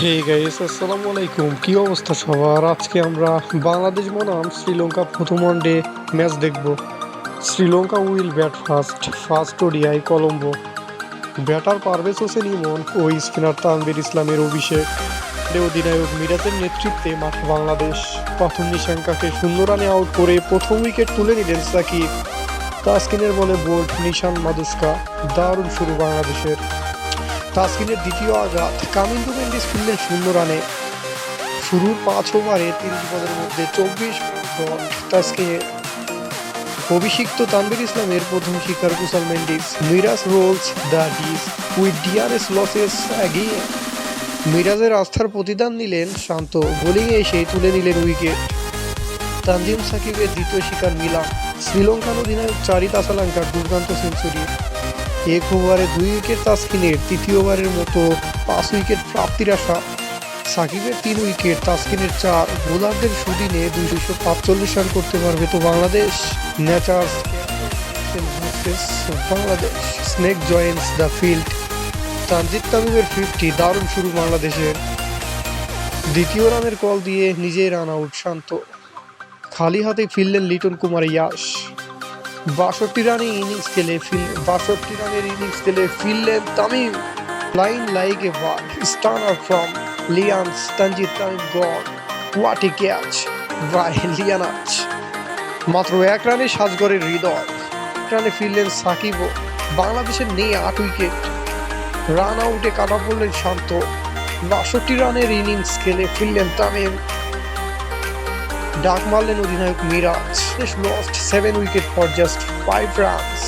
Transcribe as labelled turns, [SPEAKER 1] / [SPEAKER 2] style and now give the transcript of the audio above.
[SPEAKER 1] Hey guys, আসসালামু আলাইকুম। কি অবস্থা সবার? আজকে আমরা বাংলাদেশ বনাম শ্রীলঙ্কা প্রথম ওয়ানডে ম্যাচ দেখব। Sri Lanka will bat first ODI Colombo. Batter Parvez Hossain Emon ও স্পিনার তানভীর ইসলামের অভিষেক। অধিনায়ক মিরাজের নেতৃত্বে মাঠে বাংলাদেশ। প্রথম নিশাঙ্কাকে 0 রানে আউট করে প্রথম উইকেট তুলে নিলেন সাকিব। তাসকিনের বলে বোল্ড নিশান মাদুস্কা। দারুণ শুরু বাংলাদেশের। তাসকিনের দ্বিতীয় আঘাত, কামিন্দু মেন্ডিস ফিরলেন 0 রানে। শুরুর 5 ওভারে 30 বলের মধ্যে 24 রান তাসকিনের। অভিষিক্ত তানভীর ইসলামের প্রথম শিকার Kusal Mendis. Miraz rolls the dice with DRS loses again. মিরাজের আস্থার প্রতিদান নিলেন শান্ত, বোলিংয়ে এসে তুলে নিলেন উইকেট। তানজিম সাকিবের দ্বিতীয় শিকার মিলান। শ্রীলঙ্কান অধিনায়ক চারিত আসালাঙ্কার দুর্দান্ত সেঞ্চুরি। 1 ওভারে 2 উইকেট তাসকিনের। তৃতীয়বারের মতো 5 উইকেট প্রাপ্তির আশা। সাকিবের 3 উইকেট, তাসকিনের 4। বোলারদের সুদিনে 245 রান করতে পারবে তো Bangladesh. Nature's Bangladesh, snake Joints the field. Tanzid তামিমের 50, দারুণ শুরু বাংলাদেশের। দ্বিতীয় রানের কল দিয়ে নিজেই রান আউট শান্ত। খালি হাতে ফিরলেন লিটন কুমার ইয়াশ। 62 রানের ইনিংস খেলে ফিরলেন Tamim. Flying like a bird, stunner from Lians, Tanjit Tamim gone. What a catch by লিয়ানাচ। মাত্র 1 রানে সাজঘরের হৃদয়। 1 রানে ফিরলেন সাকিবও। বাংলাদেশের নেই 8 উইকেট। রান আউটে কাটা পড়লেন শান্ত। 62 রানের ইনিংস খেলে ফিরলেন তামিম। ডাক মারলেন অধিনায়ক Miraz. Lost 7 wicket for just 5 runs.